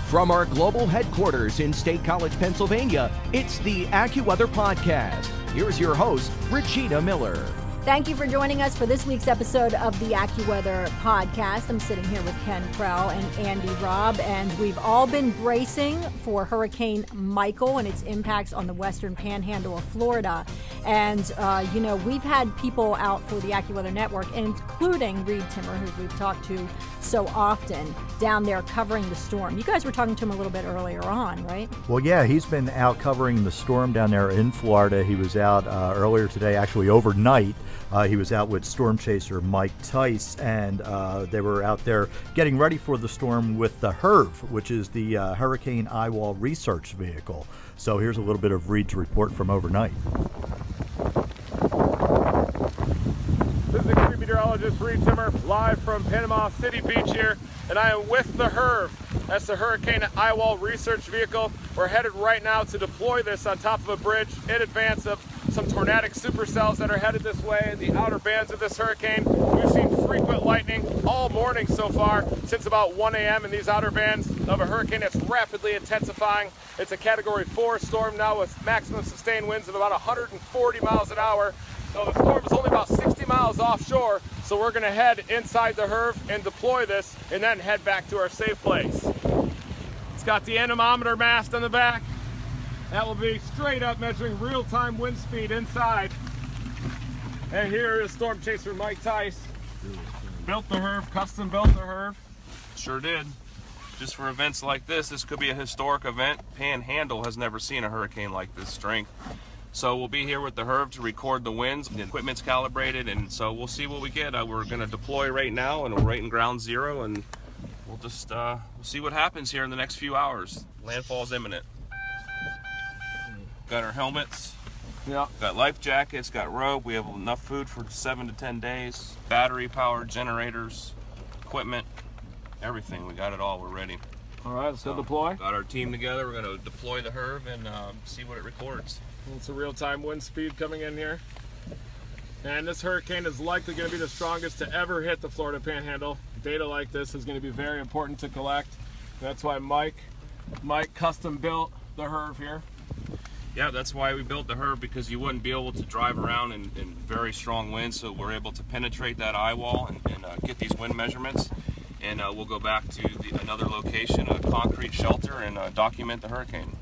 From our global headquarters in State College, Pennsylvania, it's the AccuWeather Podcast. Here's your host, Regina Miller. Thank you for joining us for this week's episode of the AccuWeather Podcast. I'm sitting here with Ken Prowl and Andy Robb, and we've all been bracing for Hurricane Michael and its impacts on the western panhandle of Florida. And, we've had people out for the AccuWeather Network, including Reed Timmer, who we've talked to so often, down there covering the storm. You guys were talking to him a little bit earlier on, right? Well, yeah, he's been out covering the storm down there in Florida. He was out earlier today, actually overnight. He was out with storm chaser Mike Tice, and they were out there getting ready for the storm with the HURV, which is the Hurricane Eyewall Research Vehicle. So here's a little bit of Reed's report from overnight. This is Extreme Meteorologist Reed Timmer, live from Panama City Beach here, and I am with the HURV. That's the Hurricane Eyewall Research Vehicle. We're headed right now to deploy this on top of a bridge in advance of some tornadic supercells that are headed this way in the outer bands of this hurricane. We've seen frequent lightning all morning so far, since about 1 a.m. in these outer bands of a hurricane that's rapidly intensifying. It's a Category 4 storm now with maximum sustained winds of about 140 miles an hour. So the storm is only about 60 miles offshore, so we're going to head inside the HURV and deploy this and then head back to our safe place. It's got the anemometer mast on the back. That will be straight up measuring real-time wind speed inside. And here is storm chaser Mike Tice. Built the HURV, custom built the HURV. Sure did. Just for events like this could be a historic event. Panhandle has never seen a hurricane like this strength. So we'll be here with the HURV to record the winds. The equipment's calibrated, and so we'll see what we get. We're going to deploy right now, and we're right in ground zero, and we'll just we'll see what happens here in the next few hours. Landfall is imminent. Got our helmets. Yeah. Got life jackets. Got rope. We have enough food for 7 to 10 days. Battery-powered generators, equipment, everything. We got it all. We're ready. All right, let's go deploy. Got our team together. We're going to deploy the HURV and see what it records. It's a real-time wind speed coming in here. And this hurricane is likely going to be the strongest to ever hit the Florida Panhandle. Data like this is going to be very important to collect. That's why Mike custom built the HURV here. Yeah, that's why we built the HURV, because you wouldn't be able to drive around in very strong winds, so we're able to penetrate that eye wall and get these wind measurements. And we'll go back to another location, a concrete shelter, and document the hurricane.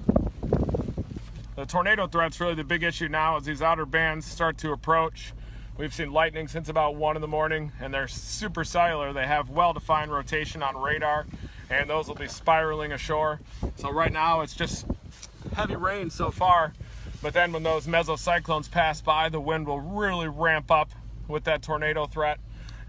The tornado threat's really the big issue now as these outer bands start to approach. We've seen lightning since about 1 in the morning, and they're super cellular. They have well-defined rotation on radar, and those will be spiraling ashore. So right now it's just heavy rain so far, but then when those mesocyclones pass by, the wind will really ramp up with that tornado threat,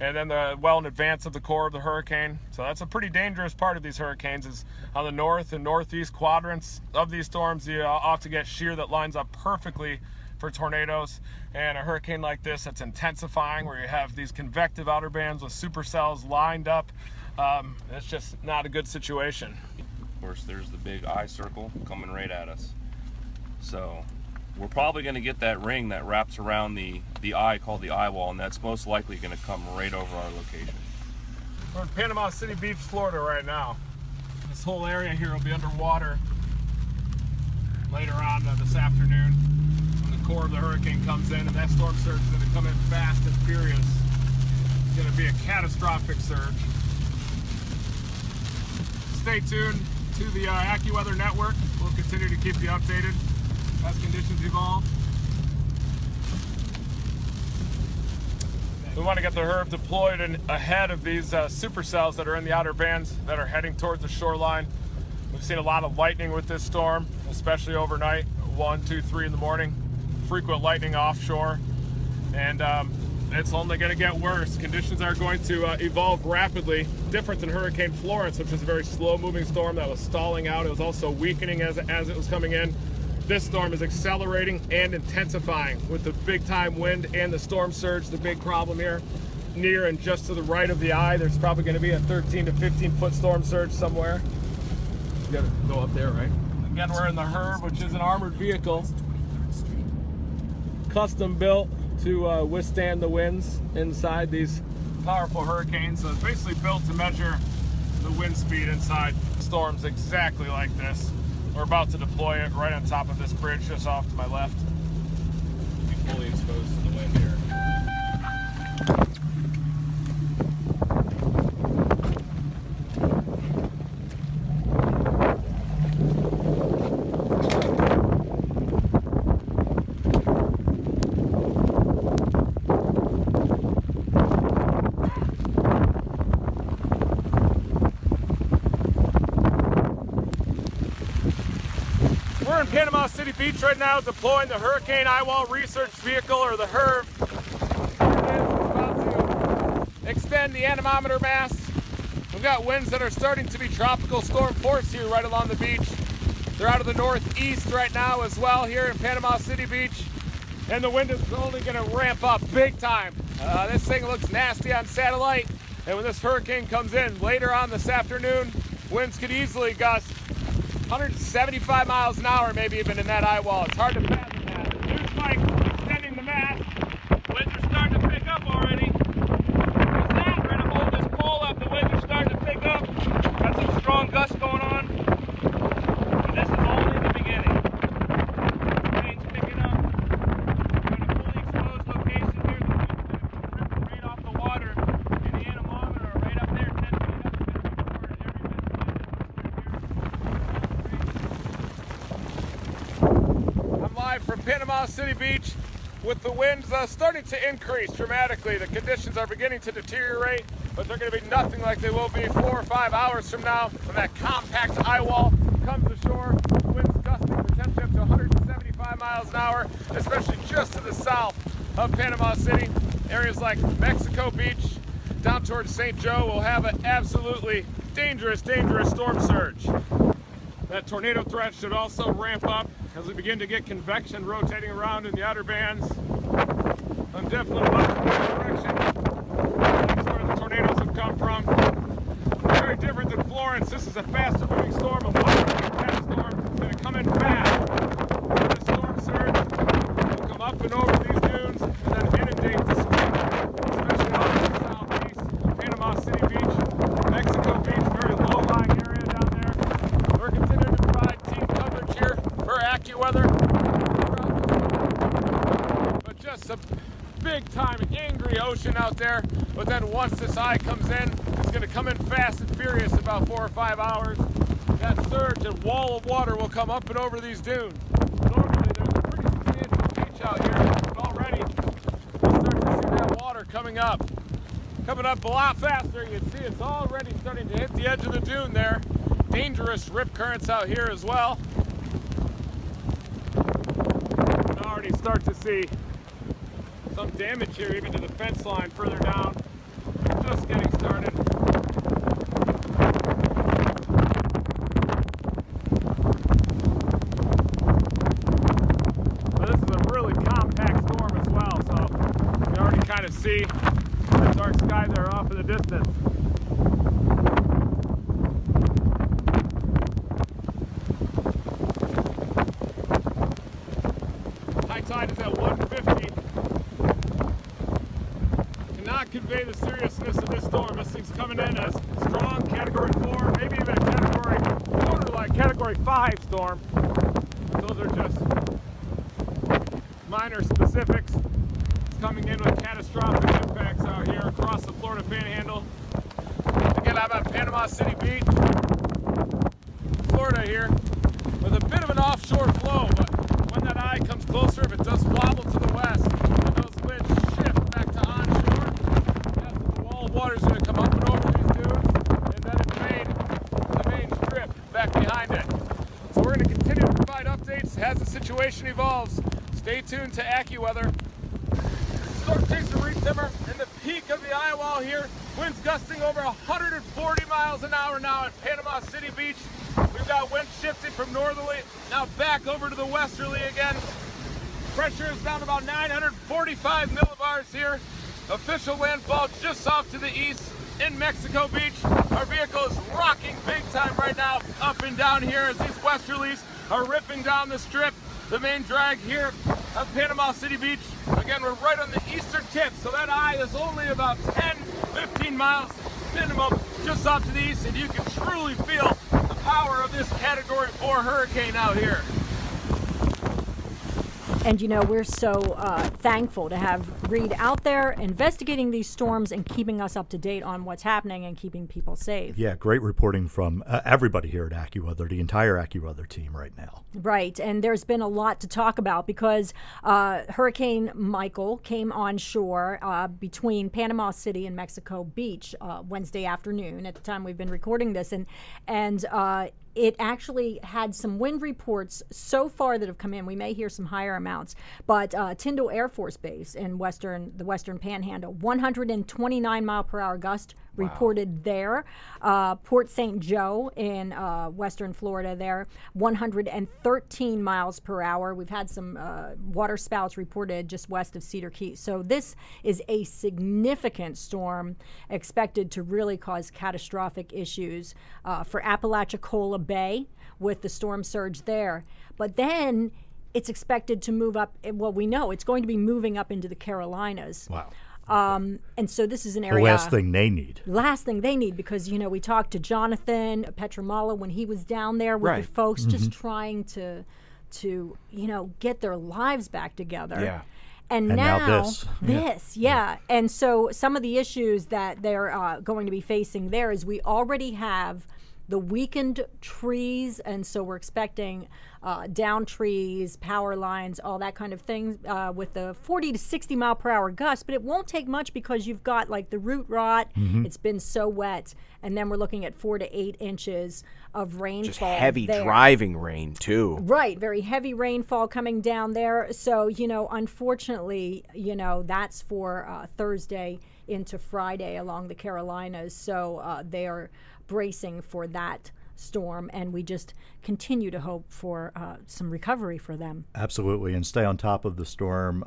and then well in advance of the core of the hurricane. So that's a pretty dangerous part of these hurricanes, is on the north and northeast quadrants of these storms, you often get shear that lines up perfectly for tornadoes. And a hurricane like this that's intensifying, where you have these convective outer bands with supercells lined up, it's just not a good situation. Of course, there's the big eye circle coming right at us. So we're probably going to get that ring that wraps around the eye called the eye wall, and that's most likely going to come right over our location. We're in Panama City Beach, Florida right now. This whole area here will be underwater later on this afternoon when the core of the hurricane comes in, and that storm surge is going to come in fast and furious. It's going to be a catastrophic surge. Stay tuned to the AccuWeather Network. We'll continue to keep you updated as conditions evolve. We want to get the HURV deployed ahead of these supercells that are in the outer bands that are heading towards the shoreline. We've seen a lot of lightning with this storm, especially overnight, 1, 2, 3 in the morning. Frequent lightning offshore, and it's only going to get worse. Conditions are going to evolve rapidly, different than Hurricane Florence, which was a very slow-moving storm that was stalling out. It was also weakening as it was coming in. This storm is accelerating and intensifying with the big-time wind and the storm surge. The big problem here, near and just to the right of the eye, there's probably going to be a 13 to 15-foot storm surge somewhere. You got to go up there, right? Again, we're in the HURV, which is an armored vehicle, custom built to withstand the winds inside these powerful hurricanes. So it's basically built to measure the wind speed inside storms exactly like this. We're about to deploy it right on top of this bridge just off to my left. Be fully exposed to the wind here. We're in Panama City Beach right now deploying the Hurricane Eyewall Research Vehicle, or the HURV. It is about to extend the anemometer mast. We've got winds that are starting to be tropical storm force here right along the beach. They're out of the northeast right now as well here in Panama City Beach. And the wind is only going to ramp up big time. This thing looks nasty on satellite. And when this hurricane comes in later on this afternoon, winds could easily gust 175 miles an hour, maybe even in that eye wall. It's hard to fathom that. News Mike extending the mast. Winds are starting to pick up already. What's that? We're going to hold this pole up. The winds are starting to pick up. Got some strong gusts going on. But this is only the beginning. The rain's picking up. We're in a fully exposed location here. The wind's going to rip right off the water. And the anemometer right up there, 10 feet up, is going to record every bit of wind that we're here. Live from Panama City Beach with the winds starting to increase dramatically. The conditions are beginning to deteriorate, but they're going to be nothing like they will be 4 or 5 hours from now when that compact eye wall comes ashore. Winds gusting potentially up to 175 miles an hour, especially just to the south of Panama City. Areas like Mexico Beach down towards St. Joe will have an absolutely dangerous storm surge. That tornado threat should also ramp up as we begin to get convection rotating around in the outer bands. I'm definitely looking in that direction. That's where the tornadoes have come from. Very different than Florence. This is a faster moving storm, a cat storm. It's going to come in fast. The storm surge will come up and over these dunes and then inundate the street, especially out in the southeast, Panama City Beach, Mexico Beach, very low-lying area down there. We're continuing to provide team coverage here for AccuWeather. But just a big-time angry ocean out there. But then once this eye comes in, it's going to come in fast and furious in about 4 or 5 hours. That surge and wall of water will come up and over these dunes. Normally there's a pretty substantial beach out here, but already we'll start to see that water coming up. Coming up a lot faster. You can see it's already starting to hit the edge of the dune there. Dangerous rip currents out here as well. You can already start to see some damage here, even to the fence line further down. Just getting started. But this is a really compact storm as well, so you can already kind of see the dark sky there off in the distance. High tide is at 150. Cannot convey the seriousness of this storm. This thing's coming in as strong Category 4, maybe even a Category, borderline Category 5 storm. Those are just minor specifics. It's coming in with catastrophic impacts out here across the Florida Panhandle. Again, I'm at Panama City Beach, Florida here, with a bit of an offshore flow, but when that eye comes closer, if it does wobble to the west, and those winds shift back to onshore, the wall of water is going to come up and over these dunes, and then the main strip back behind it. So we're going to continue to provide updates as the situation evolves. Stay tuned to AccuWeather. Storm chaser reef simmer in the peak of the eye wall here. Winds gusting over 140 miles an hour now at Panama City Beach. We've got wind shifting from northerly now back over to the westerly again. Pressure is down about 945 millibars here. Official landfall just off to the east in Mexico Beach. Our vehicle is rocking big time right now, up and down here as these westerlies are ripping down the strip. The main drag here of Panama City Beach. Again, we're right on the eastern tip, so that eye is only about 10-15 miles minimum just us up to the east, and you can truly feel the power of this Category 4 hurricane out here. And you know, we're so thankful to have Reed out there investigating these storms and keeping us up to date on what's happening and keeping people safe. Yeah, great reporting from everybody here at AccuWeather, the entire AccuWeather team right now. Right, and there's been a lot to talk about because Hurricane Michael came on shore between Panama City and Mexico Beach Wednesday afternoon at the time we've been recording this, and it actually had some wind reports so far that have come in. We may hear some higher amounts, but Tyndall Air Force Base in the Western Panhandle, 129-mile-per-hour gust reported there. Port St. Joe in Western Florida there, 113 miles per hour. We've had some water spouts reported just west of Cedar Key. So this is a significant storm expected to really cause catastrophic issues for Apalachicola Bay with the storm surge there. But then it's expected to move up. Well, we know it's going to be moving up into the Carolinas. Wow. And so this is an area. The last thing they need. Last thing they need, because, you know, we talked to Jonathan Petramala when he was down there with the folks just trying to, you know, get their lives back together. Yeah. And now this. And so some of the issues that they're going to be facing there is we already have the weakened trees, and so we're expecting down trees, power lines, all that kind of thing with the 40 to 60 mile per hour gust, but it won't take much because you've got like the root rot. It's been so wet, and then we're looking at 4 to 8 inches of rainfall. Just heavy there. driving rain too. Right, very heavy rainfall coming down there. So, you know, unfortunately, you know, that's for Thursday into Friday along the Carolinas. So they are bracing for that storm, and we just continue to hope for some recovery for them. Absolutely, and stay on top of the storm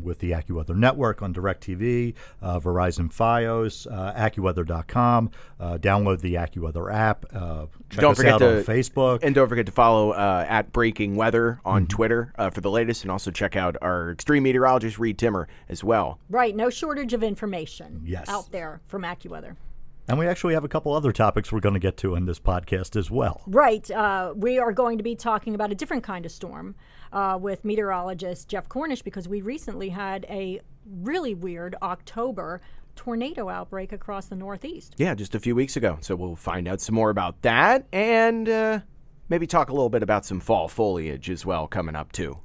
with the AccuWeather Network on DirecTV, Verizon Fios, AccuWeather.com. Download the AccuWeather app. Check us out on Facebook. And don't forget to follow at Breaking Weather on Twitter for the latest, and also check out our extreme meteorologist, Reed Timmer, as well. Right, no shortage of information out there from AccuWeather. And we actually have a couple other topics we're going to get to in this podcast as well. Right. We are going to be talking about a different kind of storm with meteorologist Geoff Cornish, because we recently had a really weird October tornado outbreak across the Northeast. Yeah, just a few weeks ago. So we'll find out some more about that, and maybe talk a little bit about some fall foliage as well coming up too.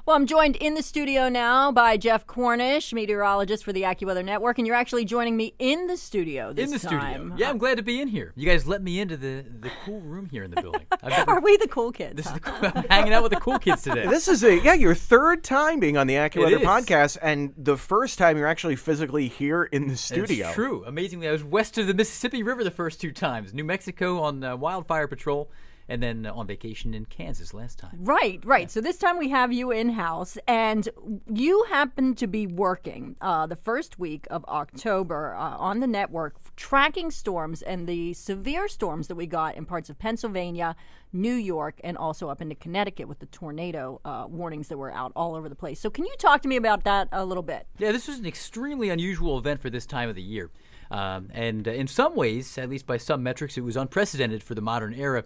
Well, I'm joined in the studio now by Geoff Cornish, meteorologist for the AccuWeather Network, and you're actually joining me in the studio this time. Yeah, I'm glad to be in here. You guys let me into the cool room here in the building. Are we the cool kids? This is I'm hanging out with the cool kids today. This is your third time being on the AccuWeather podcast, and the first time you're actually physically here in the studio. It's true. Amazingly, I was west of the Mississippi River the first 2 times. New Mexico on wildfire patrol, and then on vacation in Kansas last time. Right. Yeah. So this time we have you in-house, and you happen to be working the first week of October on the network, tracking storms and the severe storms that we got in parts of Pennsylvania, New York, and also up into Connecticut with the tornado warnings that were out all over the place. So can you talk to me about that a little bit? Yeah, this was an extremely unusual event for this time of the year. And in some ways, at least by some metrics, it was unprecedented for the modern era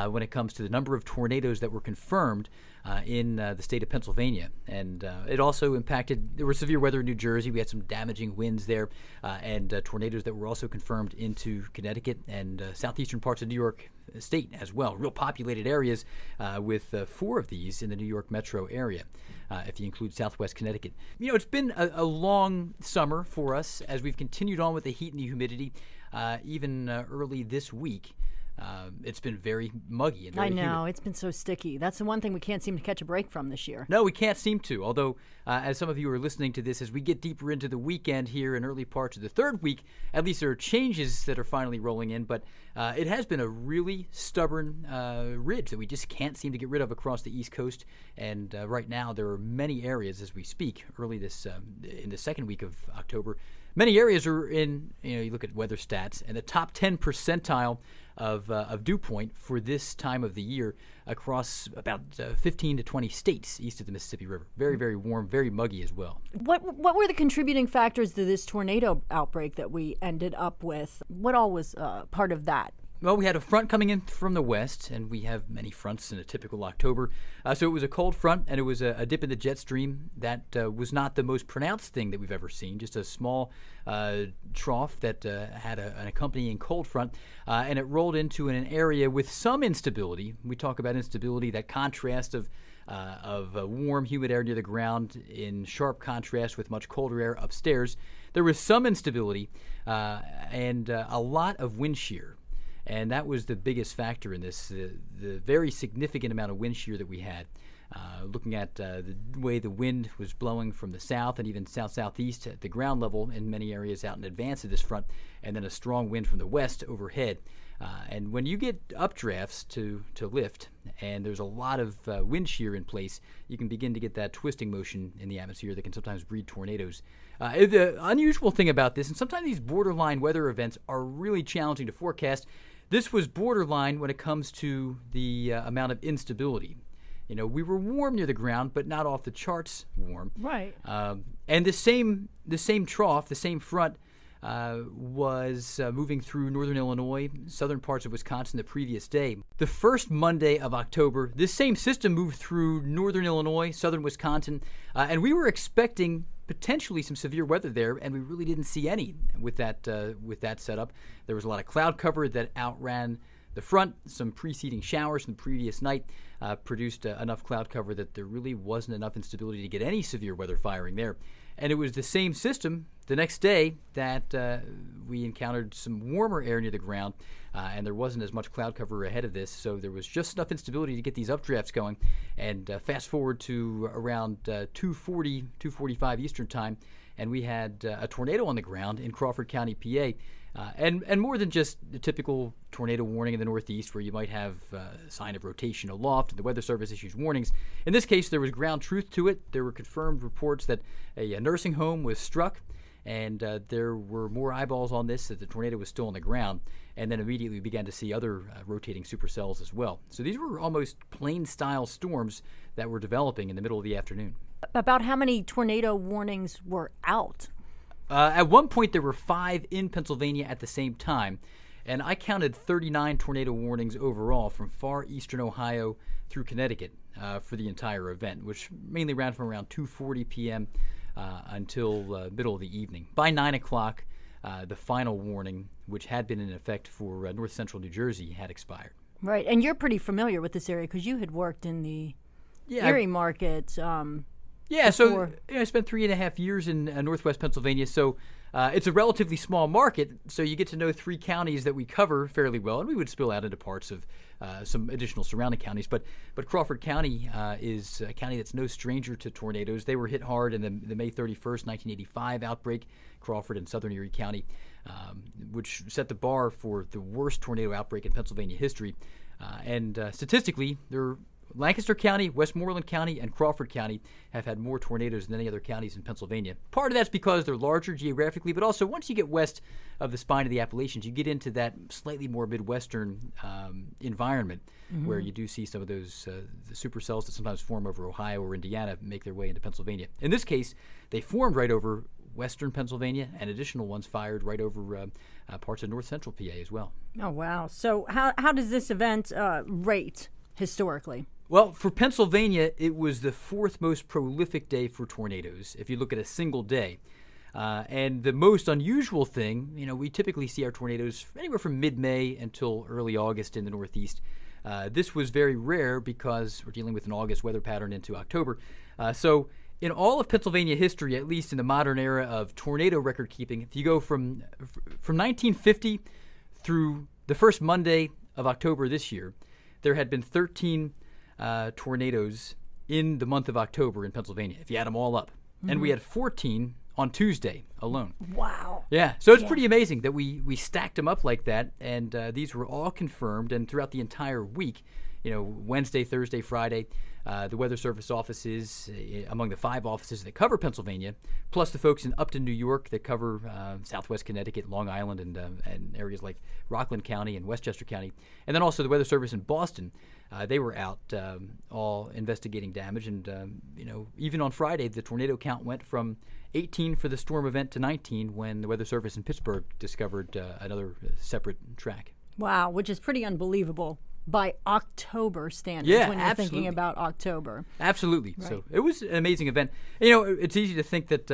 when it comes to the number of tornadoes that were confirmed in the state of Pennsylvania. And it also impacted, there was severe weather in New Jersey. We had some damaging winds there, and tornadoes that were also confirmed into Connecticut and southeastern parts of New York State as well. Real populated areas with 4 of these in the New York metro area. If you include southwest Connecticut. You know, it's been a long summer for us as we've continued on with the heat and the humidity. Even early this week, it's been very muggy and very humid. humid. It's been so sticky. That's the one thing we can't seem to catch a break from this year. No, we can't seem to, although as some of you are listening to this, as we get deeper into the weekend here in early parts of the third week, at least there are changes that are finally rolling in, but it has been a really stubborn ridge that we just can't seem to get rid of across the East Coast, and right now there are many areas as we speak, early this in the second week of October, Many areas are in, you look at weather stats, and the top 10 percentile of dew point for this time of the year across about 15 to 20 states east of the Mississippi River. Very, very warm, very muggy as well. What were the contributing factors to this tornado outbreak that we ended up with? What all was part of that? Well, we had a front coming in from the west, and we have many fronts in a typical October. So it was a cold front, and it was a dip in the jet stream that was not the most pronounced thing that we've ever seen, just a small trough that had an accompanying cold front, and it rolled into an area with some instability. We talk about instability, that contrast of warm, humid air near the ground in sharp contrast with much colder air upstairs. There was some instability and a lot of wind shear. And that was the biggest factor in this, the very significant amount of wind shear that we had. Looking at the way the wind was blowing from the south and even south-southeast at the ground level in many areas out in advance of this front, and then a strong wind from the west overhead. And when you get updrafts to lift, and there's a lot of wind shear in place, you can begin to get that twisting motion in the atmosphere that can sometimes breed tornadoes. The unusual thing about this, and sometimes these borderline weather events are really challenging to forecast, this was borderline when it comes to the amount of instability. We were warm near the ground, but not off the charts warm. Right. And the same trough, the same front, was moving through northern Illinois, southern parts of Wisconsin the previous day. The first Monday of October, this same system moved through northern Illinois, southern Wisconsin, and we were expecting potentially some severe weather there, and we really didn't see any with that setup. There was a lot of cloud cover that outran the front. Some preceding showers from the previous night produced enough cloud cover that there really wasn't enough instability to get any severe weather firing there. And it was the same system the next day that we encountered some warmer air near the ground, and there wasn't as much cloud cover ahead of this, so there was just enough instability to get these updrafts going. And fast forward to around 2:40, 2:45 Eastern time, and we had a tornado on the ground in Crawford County, PA. And more than just the typical tornado warning in the Northeast where you might have a sign of rotation aloft and the Weather Service issues warnings. In this case, there was ground truth to it. There were confirmed reports that a nursing home was struck, and there were more eyeballs on this, that the tornado was still on the ground. And then immediately we began to see other rotating supercells as well. So these were almost plane-style storms that were developing in the middle of the afternoon. About how many tornado warnings were out? At one point, there were 5 in Pennsylvania at the same time, and I counted 39 tornado warnings overall from far eastern Ohio through Connecticut for the entire event, which mainly ran from around 2:40 p.m. Until middle of the evening. By 9 o'clock, the final warning, which had been in effect for north central New Jersey, had expired. Right, and you're pretty familiar with this area because you had worked in the Erie market. So I spent 3.5 years in northwest Pennsylvania, so it's a relatively small market, so you get to know 3 counties that we cover fairly well, and we would spill out into parts of some additional surrounding counties. But Crawford County is a county that's no stranger to tornadoes. They were hit hard in the May 31st, 1985 outbreak, Crawford and southern Erie County, which set the bar for the worst tornado outbreak in Pennsylvania history. And statistically, Lancaster County, Westmoreland County, and Crawford County have had more tornadoes than any other counties in Pennsylvania. Part of that's because they're larger geographically, but also once you get west of the spine of the Appalachians, you get into that slightly more Midwestern environment where you do see some of those the supercells that sometimes form over Ohio or Indiana make their way into Pennsylvania. In this case, they formed right over western Pennsylvania, and additional ones fired right over parts of north central PA as well. Oh, wow. So how does this event rate historically? Well, for Pennsylvania, it was the 4th most prolific day for tornadoes, if you look at a single day. And the most unusual thing, we typically see our tornadoes anywhere from mid-May until early August in the Northeast. This was very rare because we're dealing with an August weather pattern into October. So in all of Pennsylvania history, at least in the modern era of tornado record keeping, if you go from 1950 through the first Monday of October this year, there had been 13 tornadoes in the month of October in Pennsylvania, if you add them all up. And we had 14 on Tuesday alone. Wow. Yeah, so it's pretty amazing that we stacked them up like that, and these were all confirmed, and throughout the entire week, Wednesday, Thursday, Friday, the Weather Service offices, among the 5 offices that cover Pennsylvania, plus the folks in Upton, New York that cover Southwest Connecticut, Long Island, and areas like Rockland County and Westchester County, and then also the Weather Service in Boston. They were out all investigating damage, and even on Friday, the tornado count went from 18 for the storm event to 19 when the Weather Service in Pittsburgh discovered another separate track. Wow, which is pretty unbelievable by October standards when you're thinking about October. Absolutely. Right. So it was an amazing event. It's easy to think that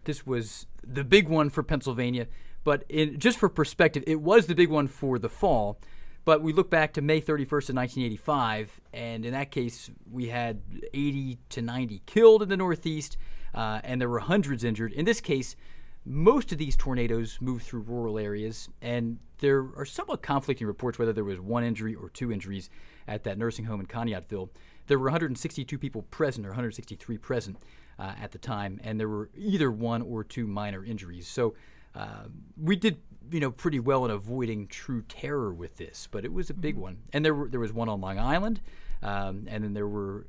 this was the big one for Pennsylvania, but just for perspective, it was the big one for the fall. But we look back to May 31st of 1985, and in that case, we had 80 to 90 killed in the Northeast, and there were hundreds injured. In this case, most of these tornadoes moved through rural areas, and there are somewhat conflicting reports whether there was 1 injury or 2 injuries at that nursing home in Conneautville. There were 162 people present, or 163 present at the time, and there were either 1 or 2 minor injuries. So we did pretty well in avoiding true terror with this, but it was a big one. And there was 1 on Long Island, and then there were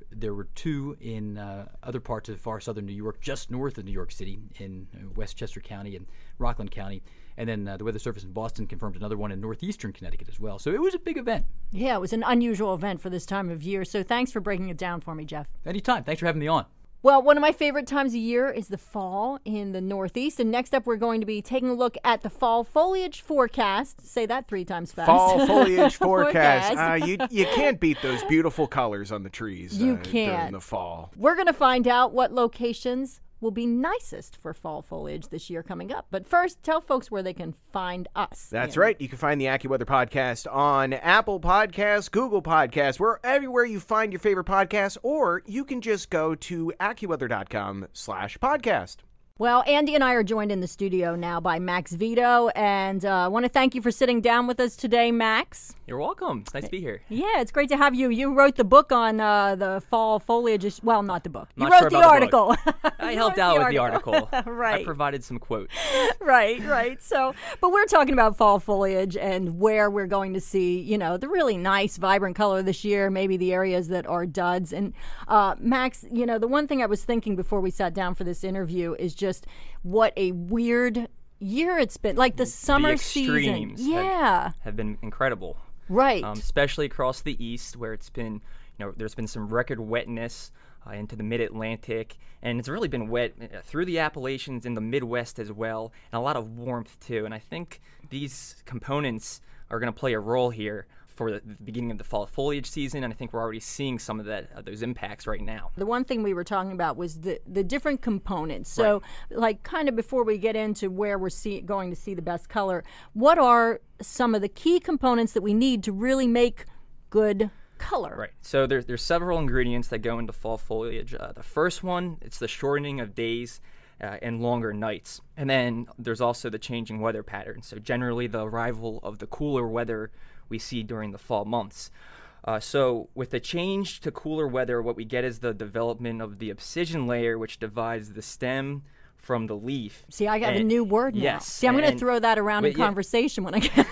2 in other parts of far southern New York, just north of New York City, in Westchester County and Rockland County. And then the Weather Service in Boston confirmed another one in northeastern Connecticut as well. So it was a big event. Yeah, it was an unusual event for this time of year. So thanks for breaking it down for me, Geoff. Anytime. Thanks for having me on. Well, one of my favorite times of year is the fall in the Northeast. And next up, we're going to be taking a look at the fall foliage forecast. Say that 3 times fast. Fall foliage forecast. You can't beat those beautiful colors on the trees during the fall. We're going to find out what locations will be nicest for fall foliage this year coming up. But first, tell folks where they can find us. That's right. You can find the AccuWeather podcast on Apple Podcasts, Google Podcasts, everywhere you find your favorite podcasts, or you can just go to AccuWeather.com/podcast. Well, Andy and I are joined in the studio now by Max Vito, and I want to thank you for sitting down with us today, Max. You're welcome. It's nice to be here. Yeah, it's great to have you. You wrote the book on the fall foliage. Well, not the book. You wrote sure the article. I helped out with the article. Right. I provided some quotes. Right. So, but we're talking about fall foliage and where we're going to see, the really nice, vibrant color this year, maybe the areas that are duds. And Max, the one thing I was thinking before we sat down for this interview is just what a weird year it's been. Like the summer season. Yeah. Have been incredible. Right. Especially across the east where it's been, there's been some record wetness into the mid-Atlantic, and it's really been wet through the Appalachians in the Midwest as well, and a lot of warmth too. And I think these components are going to play a role here for the beginning of the fall foliage season, and I think we're already seeing some of those impacts right now. The one thing we were talking about was the different components. So, like, kind of before we get into where we're going to see the best color, what are some of the key components that we need to really make good color? Right. So there's several ingredients that go into fall foliage. The first one, it's the shortening of days and longer nights. And then there's also the changing weather patterns. So generally the arrival of the cooler weather we see during the fall months. So with the change to cooler weather, what we get is the development of the abscission layer, which divides the stem from the leaf. See, I got a new word now. Yes. See, I'm going to throw that around in conversation when I get,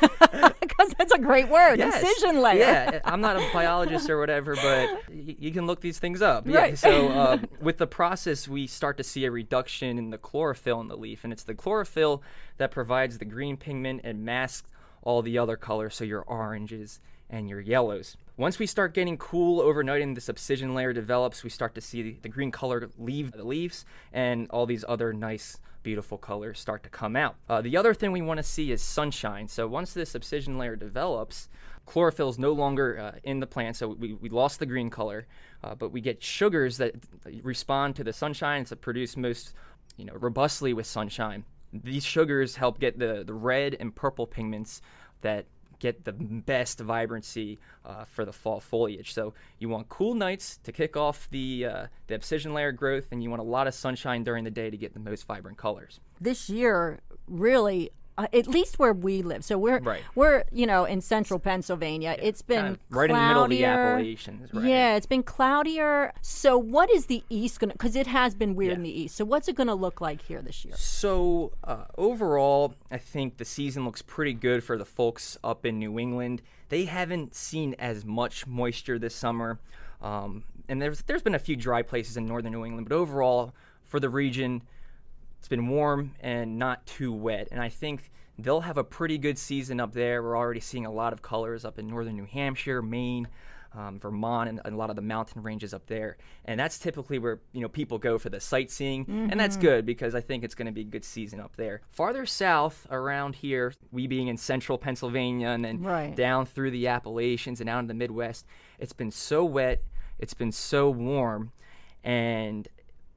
because that's a great word, abscission layer. Yeah, I'm not a biologist or whatever, but you can look these things up. Right. Yeah, so with the process, we start to see a reduction in the chlorophyll in the leaf, and it's the chlorophyll that provides the green pigment and masks all the other colors, so your oranges and your yellows. Once we start getting cool overnight and this abscission layer develops, we start to see the green color leave the leaves and all these other nice, beautiful colors start to come out. The other thing we want to see is sunshine. So once this abscission layer develops, chlorophyll is no longer in the plant, so we lost the green color, but we get sugars that respond to the sunshine to produce most robustly with sunshine. These sugars help get the red and purple pigments that get the best vibrancy for the fall foliage. So you want cool nights to kick off the abscission layer growth, and you want a lot of sunshine during the day to get the most vibrant colors. This year, really, at least where we live. So we're in central Pennsylvania. It's been kind of right in the middle of the cloudier. Appalachians. Right? Yeah, it's been cloudier. So what is the east going to, because it has been weird in the east. So what's it going to look like here this year? So overall, I think the season looks pretty good for the folks up in New England. They haven't seen as much moisture this summer. And there's been a few dry places in northern New England, but overall for the region, it's been warm and not too wet. And I think they'll have a pretty good season up there. We're already seeing a lot of colors up in northern New Hampshire, Maine, Vermont, and a lot of the mountain ranges up there. And that's typically where people go for the sightseeing, and that's good because I think it's going to be a good season up there. Farther south around here, we being in central Pennsylvania and then down through the Appalachians and out in the Midwest, it's been so wet, it's been so warm, and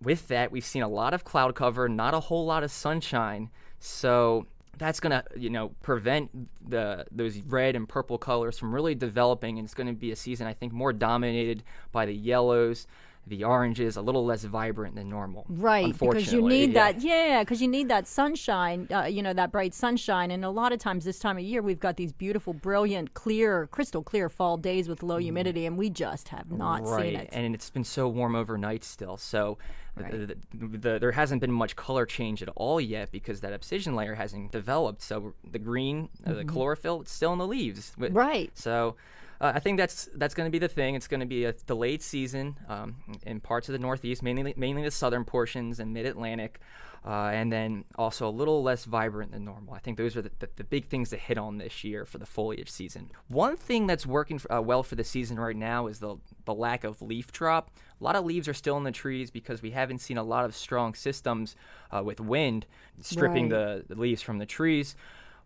with that, we've seen a lot of cloud cover, not a whole lot of sunshine. So that's going to, prevent those red and purple colors from really developing. And it's going to be a season, I think, more dominated by the yellows, the oranges, a little less vibrant than normal. Right, because you need that. Yeah, because you need that sunshine, that bright sunshine. And a lot of times this time of year, we've got these beautiful, brilliant, clear, crystal clear fall days with low humidity, and we just have not seen it. And it's been so warm overnight still. So there hasn't been much color change at all yet because that abscission layer hasn't developed. So the green, the chlorophyll, it's still in the leaves. Right. So I think that's going to be the thing. It's going to be a delayed season in parts of the Northeast, mainly the southern portions and Mid-Atlantic, and then also a little less vibrant than normal. I think those are the big things to hit on this year for the foliage season. One thing that's working well for the season right now is the lack of leaf drop. A lot of leaves are still in the trees because we haven't seen a lot of strong systems with wind stripping the leaves from the trees.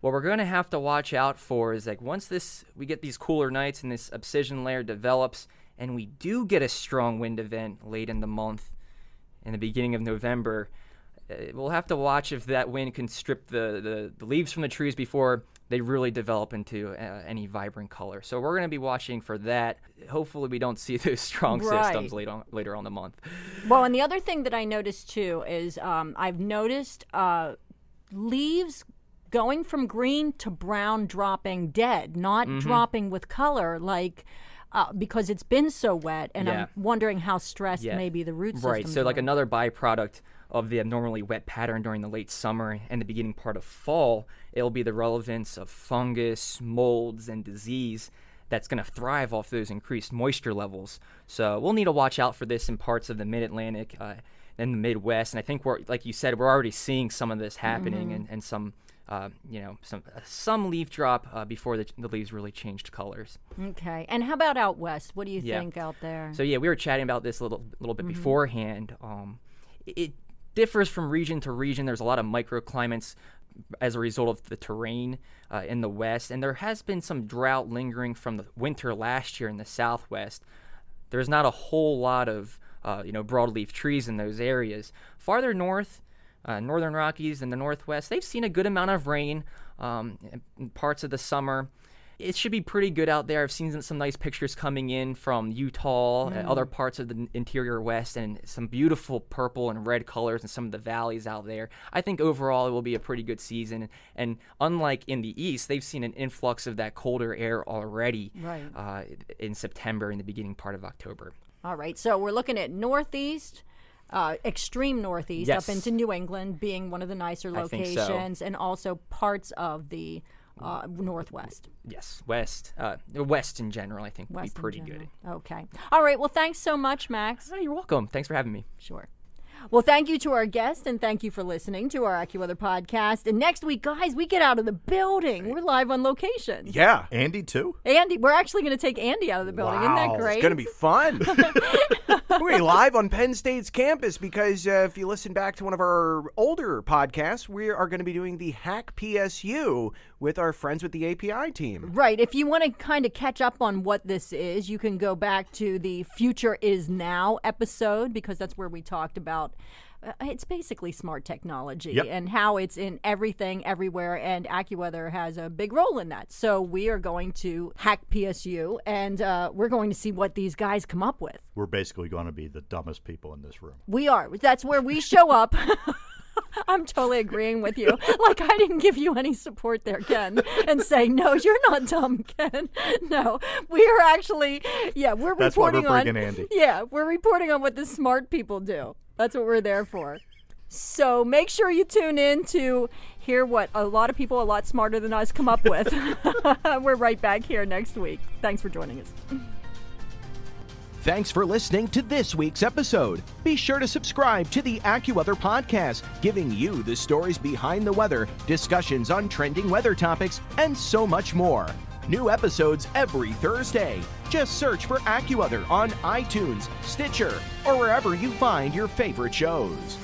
What we're going to have to watch out for is once we get these cooler nights and this abscission layer develops and we do get a strong wind event late in the month, in the beginning of November, we'll have to watch if that wind can strip the leaves from the trees before they really develop into any vibrant color. So we're going to be watching for that. Hopefully we don't see those strong systems later on the month. Well, and the other thing that I noticed too is I've noticed leaves going from green to brown dropping dead, not dropping with color because it's been so wet, and I'm wondering how stressed maybe the root system. Right, so another byproduct of the abnormally wet pattern during the late summer and the beginning part of fall, it'll be the relevance of fungus, molds, and disease that's going to thrive off those increased moisture levels. So we'll need to watch out for this in parts of the Mid-Atlantic and the Midwest, and I think like you said, we're already seeing some of this happening and some some leaf drop before the leaves really changed colors. Okay, and how about out west? What do you think out there? So we were chatting about this a little bit beforehand. It differs from region to region. There's a lot of microclimates as a result of the terrain in the west, and there has been some drought lingering from the winter last year in the southwest. There's not a whole lot of broadleaf trees in those areas. Farther north, Northern Rockies and the Northwest, they've seen a good amount of rain in parts of the summer. It should be pretty good out there. I've seen some nice pictures coming in from Utah and other parts of the interior West, and some beautiful purple and red colors in some of the valleys out there. I think overall it will be a pretty good season. And unlike in the East, they've seen an influx of that colder air already in September and the beginning part of October. All right, so we're looking at Northeast, extreme Northeast, up into New England being one of the nicer locations, and also parts of the Northwest. Yes, West. The West in general, I think, would be pretty good. Okay. All right, well, thanks so much, Max. Oh, you're welcome. Thanks for having me. Sure. Well, thank you to our guest, and thank you for listening to our AccuWeather podcast. And next week, guys, we get out of the building. We're live on location. Yeah. Andy, too? Andy. We're actually going to take Andy out of the building. Wow. Isn't that great? It's going to be fun. We're live on Penn State's campus because if you listen back to one of our older podcasts, we are going to be doing the Hack PSU with our friends with the API team. Right. If you want to kind of catch up on what this is, you can go back to the Future is Now episode, because that's where we talked about it's basically smart technology and how it's in everything, everywhere, and AccuWeather has a big role in that. So we are going to hack PSU, and we're going to see what these guys come up with. We're basically going to be the dumbest people in this room. We are. That's where we show up. I'm totally agreeing with you. Like, I didn't give you any support there, Ken, and saying, no, you're not dumb, Ken. No, we are actually, we're That's why reporting we're bringing Andy. Yeah, we're reporting on what the smart people do. That's what we're there for. So make sure you tune in to hear what a lot of people a lot smarter than us come up with. We're right back here next week. Thanks for joining us. Thanks for listening to this week's episode. Be sure to subscribe to the AccuWeather podcast, giving you the stories behind the weather, discussions on trending weather topics, and so much more. New episodes every Thursday. Just search for AccuWeather on iTunes, Stitcher, or wherever you find your favorite shows.